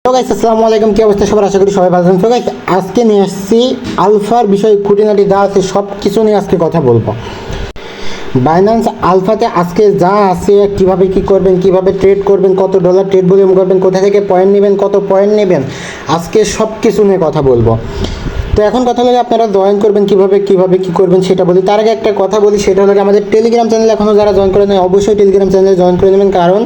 Hello guys, আসসালামু আলাইকুম। কি অবস্থা সবার? আশা করি সবাই ভালো আছেন। তো গাইস, আজকে নিয়ে আসছি আলফার বিষয়ে খুঁটিনাটি যা আছে সব কিছু নিয়ে আজকে কথা বলবো। বাইন্যান্স আলফাতে আজকে যা আছে, কিভাবে কি করবেন, কিভাবে ট্রেড করবেন, কত ডলার ট্রেড ভলিউম করবেন, কোথা থেকে পয়েন্ট নেবেন, কত পয়েন্ট নেবেন, আজকে সব কিছু নিয়ে কথা বলবো। তো এখন কথা হলো আপনারা জয়েন করবেন কিভাবে কি করবেন সেটা বলি। তার আগে একটা কথা বলি, সেটা হলো আমাদের টেলিগ্রাম চ্যানেল এখনও যারা জয়েন করে নেয় অবশ্যই টেলিগ্রাম চ্যানেলে জয়েন করে নেবেন, কারণ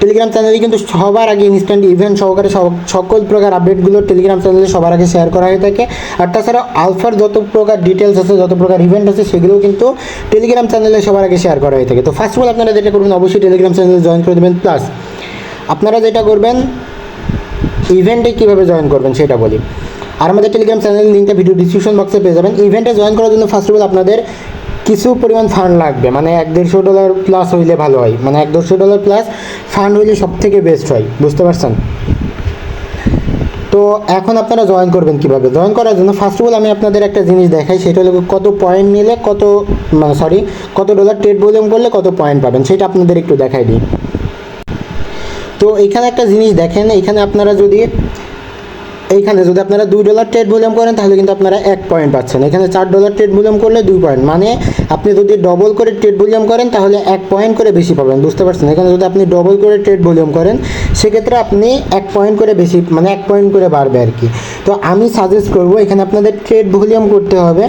টেলিগ্রাম চ্যানেলে কিন্তু সবার আগে ইনস্ট্যান্ট ইভেন্ট সহকারে সকল প্রকার আপডেটগুলো টেলিগ্রাম চ্যানেলে সবার আগে শেয়ার করা হয়ে থাকে। আর তাছাড়া আলফার যত প্রকার ডিটেলস আছে, যত প্রকার ইভেন্ট আছে, সেগুলোও কিন্তু টেলিগ্রাম চ্যানেলে সবার আগে শেয়ার করা হয়ে থাকে। তো ফার্স্ট অফ অল আপনারা যেটা করবেন, অবশ্যই টেলিগ্রাম চ্যানেলে জয়েন করে দেবেন। প্লাস আপনারা যেটা করবেন, ইভেন্টে কীভাবে জয়েন করবেন সেটা বলি। আর আমাদের টেলিগ্রাম চ্যানেলের লিঙ্কটা ভিডিও ডিসক্রিপশন বক্সে পেয়ে যাবেন। ইভেন্টে জয়েন করার জন্য ফার্স্ট অফ অল আপনাদের কিছু পরিমাণ ফান্ড লাগবে, মানে $150 প্লাস হইলে ভালো হয়, মানে $150 প্লাস ফান্ড হইলে সব থেকে বেস্ট হয়, বুঝতে পারছেন? তো এখন আপনারা জয়েন করবেন কীভাবে? জয়েন করার জন্য ফার্স্ট অফ অল আমি আপনাদের একটা জিনিস দেখাই, সেটা হলো কত পয়েন্ট নিলে কত ডলার ট্রেড ভলিউম করলে কত পয়েন্ট পাবেন, সেটা আপনাদের একটু দেখাই দিই। তো এইখানে একটা জিনিস দেখেন, এইখানে যদি আপনারা $2 ট্রেড ভলিউম করেন তাহলে কিন্তু আপনারা 1 পয়েন্ট পাচ্ছেন। এখানে $4 ট্রেড ভলিউম করলে 2 পয়েন্ট, মানে আপনি যদি ডবল করে ট্রেড ভলিউম করেন তাহলে 1 পয়েন্ট করে বেশি পাবেন, বুঝতে পারছেন? এখানে যদি আপনি ডবল করে ট্রেড ভলিউম করেন সেক্ষেত্রে আপনি 1 পয়েন্ট করে বেশি, মানে 1 পয়েন্ট করে বাড়বে আর কি। তো আমি সাজেস্ট করবো এখানে আপনাদের ট্রেড ভলিউম করতে হবে।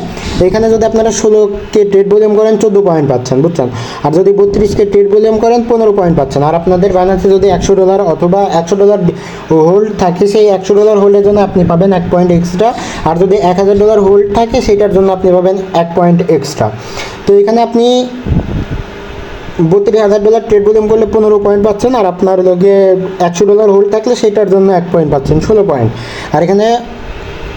এখানে যদি আপনারা 16কে ট্রেড ভলিউম করেন 14 পয়েন্ট পাচ্ছেন, বুঝছেন? আর যদি 32কে ট্রেড ভলিউম করেন 15 পয়েন্ট পাচ্ছেন। আর আপনাদের বাইন্যান্সে যদি $100 অথবা $100 হোল্ড থাকে, সেই $100 হোল্ডের জন্য আপনি পাবেন 1 পয়েন্ট এক্সট্রা। আর যদি $1000 হোল্ড থাকে সেটার জন্য আপনি পাবেন 1 পয়েন্ট এক্সট্রা। তো এখানে আপনি $32,000 ট্রেড ভলিউম করলে 15 পয়েন্ট পাচ্ছেন। আর আপনার লগে $100 হোল্ড থাকলে সেটার জন্য 1 পয়েন্ট পাচ্ছেন, 16 পয়েন্ট। আর এখানে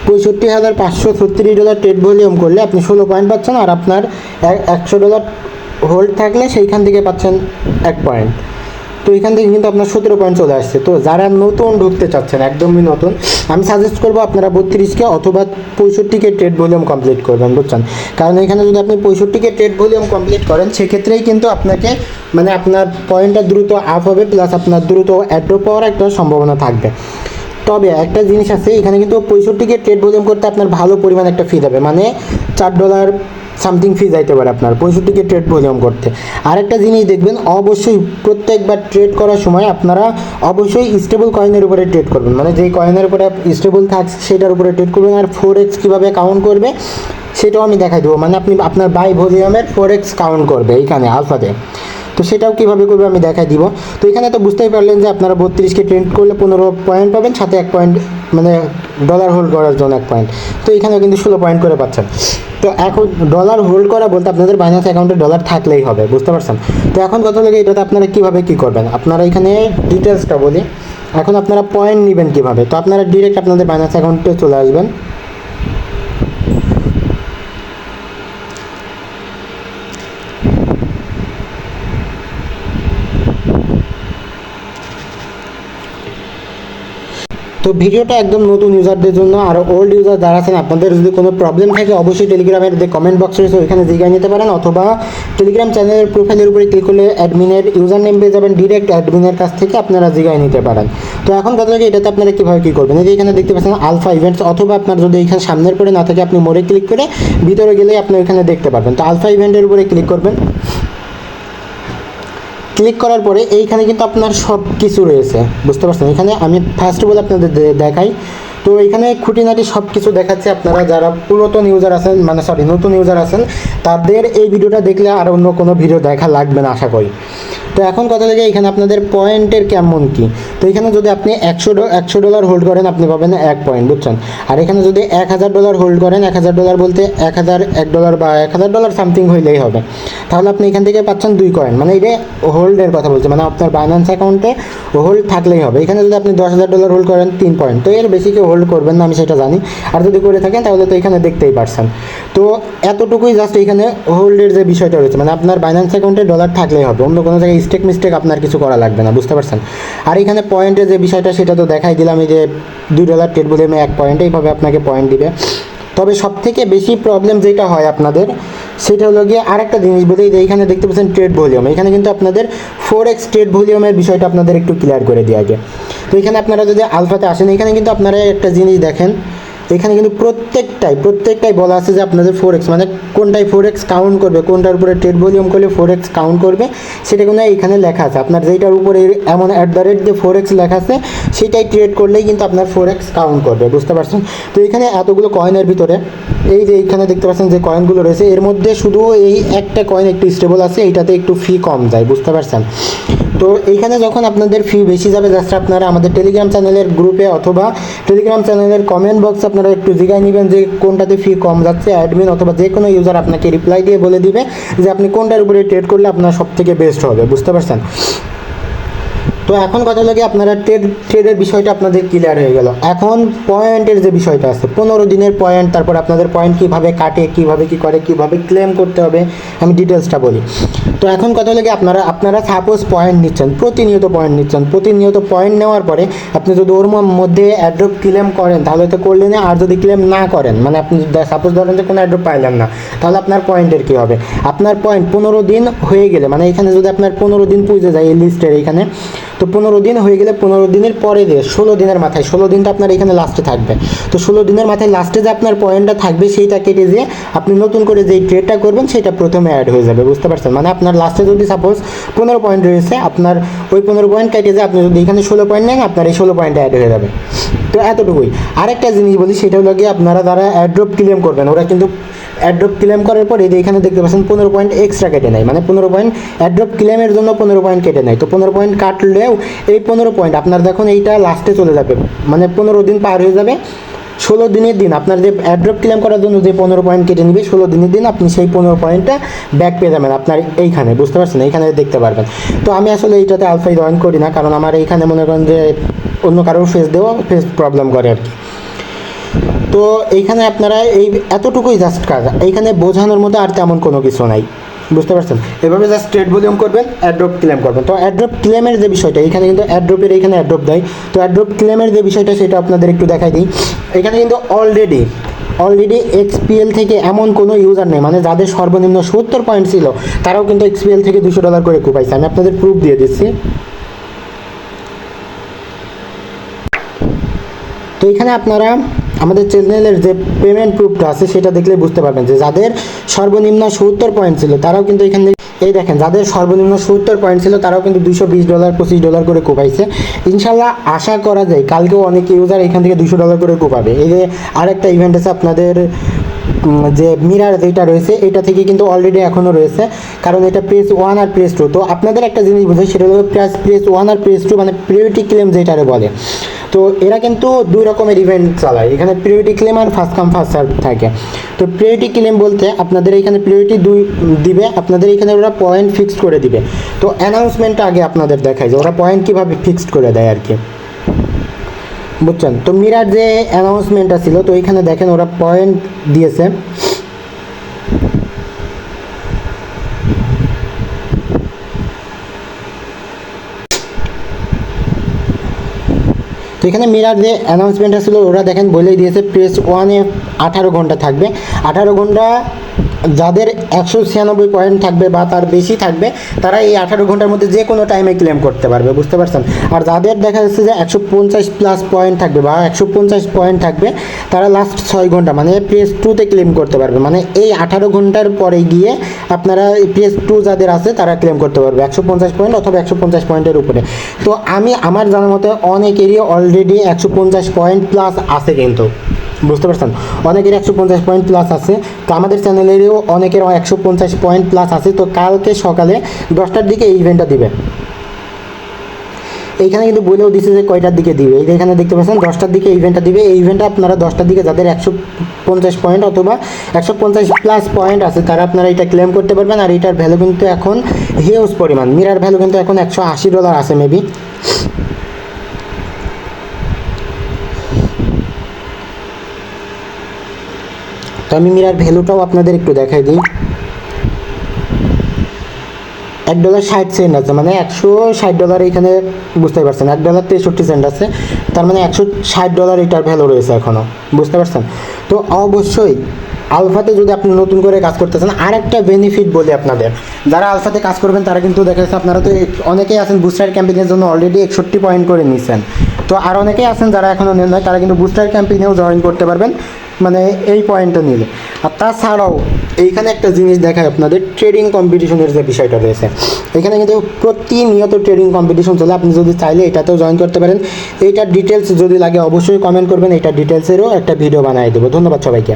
$65,536 ট্রেড ভলিউম করলে আপনি 16 পয়েন্ট পাচ্ছেন। আর আপনার $100 হোল্ড থাকলে সেইখান থেকে পাচ্ছেন 1 পয়েন্ট। তো এখান থেকে কিন্তু আপনার 17 পয়েন্ট চলে আসছে। তো যারা নতুন ঢুকতে চাচ্ছেন, একদমই নতুন, আমি সাজেস্ট করবো আপনারা 32কে অথবা 65কে ট্রেড ভলিউম কমপ্লিট করবেন, বুঝছেন? কারণ এখানে যদি আপনি 65কে ট্রেড ভলিউম কমপ্লিট করেন সেক্ষেত্রেই কিন্তু আপনাকে, মানে আপনার পয়েন্টটা দ্রুত আপ হবে, প্লাস আপনার দ্রুত অ্যাড্রপ পাওয়ার একটা সম্ভাবনা থাকবে। তবে একটা জিনিস আছে, এখানে কিন্তু 65কে ট্রেড ভলিউম করতে আপনার ভালো পরিমাণ একটা ফি দেবে, মানে $4 সামথিং ফি যাইতে পারে আপনার 65কে ট্রেড ভলিউম করতে। আরেকটা জিনিস দেখবেন, অবশ্যই প্রত্যেকবার ট্রেড করার সময় আপনারা অবশ্যই স্টেবল কয়েনের উপরে ট্রেড করবেন, মানে যেই কয়েনের উপরে স্টেবল থাকছে সেটার উপরে ট্রেড করবেন। আর 4x কীভাবে কাউন্ট করবে সেটাও আমি দেখাই দেবো, মানে আপনি আপনার বাই ভলিউমের 4x কাউন্ট করবে এইখানে আলফাতে। তো সেটাও কীভাবে করবে আমি দেখাই দিব। তো এখানে তো বুঝতেই পারলেন যে আপনারা 32কে ট্রেড করলে 15 পয়েন্ট পাবেন, সাথে 1 পয়েন্ট, মানে ডলার হোল্ড করার জন্য 1 পয়েন্ট। তো এখানেও কিন্তু 16 পয়েন্ট করে পাচ্ছেন। তো এখন ডলার হোল্ড করা বলতে আপনাদের বাইন্যান্স অ্যাকাউন্টে ডলার থাকলেই হবে, বুঝতে পারছেন? তো এখন কথা লাগে এটাতে আপনারা কীভাবে কী করবেন, আপনারা এখানে ডিটেলসটা বলি। এখন আপনারা পয়েন্ট নেবেন কীভাবে, তো আপনারা ডিরেক্ট আপনাদের বাইন্যান্স অ্যাকাউন্টে চলে আসবেন। তো ভিডিওটা একদম নতুন ইউজারদের জন্য। আর ওল্ড ইউজার যারা আছেন, আপনাদের যদি কোনো প্রবলেম থাকে অবশ্যই টেলিগ্রামের যে কমেন্ট বক্স রয়েছে ওইখানে জিজ্ঞাসা নিতে পারেন, অথবা টেলিগ্রাম চ্যানেলের প্রোফাইলের উপরে ক্লিক করলে অ্যাডমিনের ইউজার নেম পেয়ে যাবেন, ডিরেক্ট অ্যাডমিনের কাছ থেকে আপনারা জিজ্ঞাসা নিতে পারেন। তো এখন কথা লাগে এটাতে আপনারা কীভাবে কী করবেন, এই যে এখানে দেখতে পাচ্ছেন আলফা ইভেন্টস, অথবা আপনার যদি এখানে সামনের পরে না থাকে আপনি মোড়ে ক্লিক করে ভিতরে গেলেই আপনি এখানে দেখতে পারবেন। তো আলফা ইভেন্টের উপরে ক্লিক করবেন। ক্লিক করার পরে এইখানে কিন্তু আপনার সব কিছু রয়েছে, বুঝতে পারছেন? এখানে আমি ফার্স্ট অফ অল আপনাদের দেখাই। তো এখানে খুঁটিনাটি সব কিছু দেখাচ্ছে। আপনারা যারা পুরাতন ইউজার আছেন, নতুন ইউজার আছেন, তাদের এই ভিডিওটা দেখলে আর অন্য কোনো ভিডিও দেখা লাগবে না আশা করি। তো এখন কথা লাগে এখানে আপনাদের পয়েন্টের কেমন কি। তো এখানে যদি আপনি $100 হোল্ড করেন আপনি পাবেন 1 পয়েন্ট, বুঝছেন? আর এখানে যদি $1000 হোল্ড করেন, $1000 বলতে $1 বা $1000 সামথিং হইলেই হবে, তাহলে আপনি এখান থেকে পাচ্ছেন 2 কয়েন। মানে এটা হোল্ডের কথা বলছে, মানে আপনার বাইন্যান্স অ্যাকাউন্টে হোল্ড থাকলেই হবে। এখানে যদি আপনি $10,000 হোল্ড করেন 3 পয়েন্ট। তো এর বেশি কেউ হোল্ড করবেন না, আমি সেটা জানি। আর যদি করে থাকেন তাহলে তো এখানে দেখতেই পারছেন। তো এতটুকুই জাস্ট এখানে হোল্ডের যে বিষয়টা রয়েছে, মানে আপনার বাইন্যান্স অ্যাকাউন্টে ডলার থাকলেই হবে, অন্য কোনো জায়গায় মিস্টেক আপনার কিছু করা লাগবে না, বুঝতে পারছেন? আর এখানে পয়েন্টের যে বিষয়টা সেটা তো দেখাই দিলাম, এই যে $2 ট্রেড ভলিউমে 1 পয়েন্ট, এইভাবে আপনাকে পয়েন্ট দিবে। তবে সবথেকে বেশি প্রবলেম যেটা হয় আপনাদের সেটা হলো গিয়ে আরেকটা জিনিস বলি, যে এইখানে দেখতে পাচ্ছেন ট্রেড ভলিউম, এখানে কিন্তু আপনাদের 4x ট্রেড ভলিউমের বিষয়টা আপনাদের একটু ক্লিয়ার করে দিয়ে আগে। তো এখানে আপনারা যদি আলফাতে আসেন, এখানে কিন্তু আপনারা একটা জিনিস দেখেন, এখানে কিন্তু প্রত্যেকটাই বলা আছে যে আপনাদের 4x মানে কোনটাই 4x কাউন্ট করবে, কোনটার উপরে ট্রেড ভলিউম করলে 4x কাউন্ট করবে সেটা কিন্তু এখানে লেখা আছে। আপনার যেটার উপরে এমন @ 4x লেখা আছে সেটাই ট্রেড করলেই কিন্তু আপনার 4x কাউন্ট করবে, বুঝতে পারছেন? তো এখানে এতগুলো কয়েনের ভিতরে এই যে এইখানে দেখতে পাচ্ছেন যে কয়েনগুলো রয়েছে, এর মধ্যে শুধু এই একটা কয়েন একটু স্টেবল আছে, এইটাতে একটু ফি কম যায়, বুঝতে পারছেন? তো এইখানে যখন আপনাদের ফি বেশি যাবে, জাস্ট আপনারা আমাদের টেলিগ্রাম চ্যানেলের গ্রুপে অথবা টেলিগ্রাম চ্যানেলের কমেন্ট বক্সে আপনারা একটু জিজ্ঞাসা নেবেন যে কোনটাতে ফি কম যাচ্ছে। অ্যাডমিন অথবা যে কোনো ইউজার আপনাকে রিপ্লাই দিয়ে বলে দিবে যে আপনি কোনটার উপরে ট্রেড করলে আপনার সবথেকে বেস্ট হবে, বুঝতে পারছেন? তো এখন কথা লাগে আপনারা ট্রেডের বিষয়টা আপনাদের ক্লিয়ার হয়ে গেল। এখন পয়েন্টের যে বিষয়টা আছে, 15 দিনের পয়েন্ট, তারপর আপনাদের পয়েন্ট কীভাবে কাটে, কীভাবে কী করে, কীভাবে ক্লেম করতে হবে, আমি ডিটেলসটা বলি। তো এখন কথা লাগে আপনারা সাপোজ পয়েন্ট নিচ্ছেন, প্রতিনিয়ত পয়েন্ট নেওয়ার পরে আপনি যদি ওর মধ্যে অ্যাড্রপ ক্লেম করেন তাহলে তো করলেন, আর যদি ক্লেম না করেন মানে আপনি সাপোজ ধরেন যে কোনো অ্যাড্রপ পাইলেন না, তাহলে আপনার পয়েন্টের কী হবে? আপনার পয়েন্ট 15 দিন হয়ে গেলে, মানে এখানে যদি আপনার 15 দিন পুজো যায় এই লিস্টের এইখানে, তো 15 দিন হয়ে গেলে 15 দিনের পরে দিয়ে 16 দিনের মাথায়, 16 দিনটা আপনার এখানে লাস্টে থাকবে। তো 16 দিনের মাথায় লাস্টে যে আপনার পয়েন্টটা থাকবে সেইটা কেটে দিয়ে আপনি নতুন করে যেই ট্রেডটা করবেন সেটা প্রথমে অ্যাড হয়ে যাবে, বুঝতে পারছেন? মানে আপনার লাস্টে যদি সাপোজ 15 পয়েন্ট রয়েছে, আপনার ওই 15 পয়েন্ট কেটে দিয়ে আপনি যদি এখানে 16 পয়েন্ট নেন, আপনার এই 16 পয়েন্টে অ্যাড হয়ে যাবে। তো এতটুকুই। আরেকটা জিনিস বলি, সেটা হলো গিয়ে আপনারা যারা অ্যাড্রপ ক্লেম করবেন, ওরা কিন্তু অ্যাড্রপ ক্লেম করার পর এই যে এখানে দেখতে পাচ্ছেন 15 পয়েন্ট এক্সট্রা কেটে নেয়, মানে 15 পয়েন্ট অ্যাড্রপ ক্লেমের জন্য 15 পয়েন্ট কেটে নেয়। তো 15 পয়েন্ট কাটলেও এই 15 পয়েন্ট আপনার দেখুন এইটা লাস্টে চলে যাবে, মানে 15 দিন পার হয়ে যাবে। 16 দিনের দিন আপনার যে অ্যাড্রপ ক্লেম করার জন্য যে 15 পয়েন্ট কেটে নেবে, 16 দিনের দিন আপনি সেই 15 পয়েন্টটা ব্যাক পেয়ে যাবেন আপনার এইখানে, বুঝতে পারছেন? এইখানে দেখতে পারবেন। তো আমি আসলে এইটাতে আলফাই জয়েন করি না, কারণ আমার এইখানে মনে করেন যে অন্য কারোর ফেস প্রবলেম করে আর কি। তো এইখানে আপনারা এই এতটুকুই জাস্ট কাজ, এইখানে বোঝানোর মধ্যে আর তেমন কোনো কিছু নাই, বুঝতে পারছেন? এভাবে জাস্ট ট্রেড ভলিউম করবেন, অ্যাড্রপ ক্লেম করবেন। তো অ্যাড্রপ ক্লেমের যে বিষয়টা, এখানে কিন্তু অ্যাড্রপের এইখানে অ্যাড্রপ দেয়। তো অ্যাড্রপ ক্লেমের যে বিষয়টা সেটা আপনাদের একটু দেখাই দিই। এখানে কিন্তু অলরেডি XPL থেকে এমন কোনো ইউজার নেই, মানে যাদের সর্বনিম্ন 70 পয়েন্ট ছিল তারাও কিন্তু XPL থেকে $200 করে কুপাইছে। আমি আপনাদের প্রুফ দিয়ে দিচ্ছি। তো এখানে আপনারা আমাদের চ্যানেলের যে পেমেন্ট প্রুফটা আছে সেটা দেখলে বুঝতে পারবেন যে যাদের সর্বনিম্ন 70 পয়েন্ট ছিল তারাও কিন্তু এখানে এই দেখেন, যাদের সর্বনিম্ন 70 পয়েন্ট ছিল তারাও কিন্তু $220 $25 করে কোপাইছে। ইনশাল্লাহ আশা করা যায় কালকেও অনেক ইউজার এখান থেকে $200 করে কোপাবে। এই যে আরেকটা ইভেন্ট আছে আপনাদের যে মিরার যেটা রয়েছে, এটা থেকে কিন্তু অলরেডি এখনও রয়েছে, কারণ এটা প্রেস 1 আর প্রেস 2। তো আপনাদের একটা জিনিস বোঝাই, সেটা হলো প্রেস 1 আর প্রেস 2 মানে প্রিয়রিটি ক্লেম যেটারে বলে। তো এরা কিন্তু দুই রকমের ইভেন্ট চালায়, এখানে প্রিয়রিটি ক্লেম আর ফার্স্ট কাম ফার্স্ট সার্ভ থাকে। তো প্রিয়রিটি ক্লেম বলতে আপনাদের এখানে প্রিয়রিটি 2 দিবে, আপনাদের এখানে ওরা পয়েন্ট ফিক্সড করে দিবে। তো অ্যানাউন্সমেন্টটা আগে আপনাদের দেখায় যে ওরা পয়েন্ট কীভাবে ফিক্সড করে দেয় আর কি, বুঝছেন? তো মিরার যে অ্যানাউন্সমেন্টটা ছিল, তো এখানে দেখেন ওরা পয়েন্ট দিয়েছে। তো এখানে মিরার যে অ্যানাউন্সমেন্টটা ছিল ওরা দেখেন বলেই দিয়েছে প্রেস 1-এ 18 ঘন্টা থাকবে। 18 ঘন্টা যাদের 196 পয়েন্ট থাকবে বা তার বেশি থাকবে তারা এই 18 ঘন্টার মধ্যে যে কোনো টাইমে ক্লেম করতে পারবে, বুঝতে পারছেন? আর যাদের দেখা যাচ্ছে যে 150+ পয়েন্ট থাকবে বা 150 পয়েন্ট থাকবে তারা লাস্ট 6 ঘন্টা মানে প্রেস 2-তে ক্লেম করতে পারবে। মানে এই 18 ঘন্টার পরে গিয়ে আপনারা প্রেস 2 যাদের আছে তারা ক্লেম করতে পারবে 150 পয়েন্ট অথবা 150 পয়েন্টের উপরে। তো আমার জানার মতে অনেকেরই অলরেডি 150 পয়েন্ট প্লাস আছে, কিন্তু বুঝতে পারছেন অনেকের 150 পয়েন্ট প্লাস আছে। তো আমাদের চ্যানেলেরও অনেকের 150 পয়েন্ট প্লাস আছে। তো কালকে সকালে 10টার দিকে এই ইভেন্টটা দিবে। এইখানে কিন্তু বলেও দিচ্ছে যে কয়টার দিকে দিবে, এই এখানে দেখতে পাচ্ছেন 10টার দিকে ইভেন্টটা দিবে। এই ইভেন্টটা আপনারা 10টার দিকে যাদের 150 পয়েন্ট অথবা 150+ পয়েন্ট আছে তারা আপনারা এটা ক্লেম করতে পারবেন। আর এটার ভ্যালু কিন্তু এখন হিউজ পরিমাণ, মিরার ভ্যালু কিন্তু এখন $180 আছে মেবি। তো আমি মিরার ভ্যালুটাও আপনাদের একটু দেখাই দিই। $1.60 আছে, মানে $160 এখানে বুঝতে পারছেন। $1.63 আছে, তার মানে $160 এটার ভ্যালু রয়েছে এখনও, বুঝতে পারছেন? তো অবশ্যই আলফাতে যদি আপনি নতুন করে কাজ করতেছেন, আর একটা বেনিফিট বলি আপনাদের, যারা আলফাতে কাজ করবেন তারা কিন্তু দেখা যাচ্ছে আপনারা তো অনেকেই আছেন বুস্টার ক্যাম্পেইনের জন্য অলরেডি 61 পয়েন্ট করে নিয়েছেন। তো আর অনেকেই আছেন যারা এখনও নেন নাই, তারা কিন্তু বুস্টার ক্যাম্পেইনেও জয়েন করতে পারবেন, মানে এই পয়েন্টটা নিলে। আর তাছাড়াও এইখানে একটা জিনিস দেখায় আপনাদের, ট্রেডিং কম্পিটিশনের যে বিষয়টা রয়েছে, এখানে কিন্তু প্রতিনিয়ত ট্রেডিং কম্পিটিশন চলে। আপনি যদি চাইলে এটাতেও জয়েন করতে পারেন। এইটার ডিটেলস যদি লাগে অবশ্যই কমেন্ট করবেন, এইটার ডিটেলসেরও একটা ভিডিও বানিয়ে দেবো। ধন্যবাদ সবাইকে।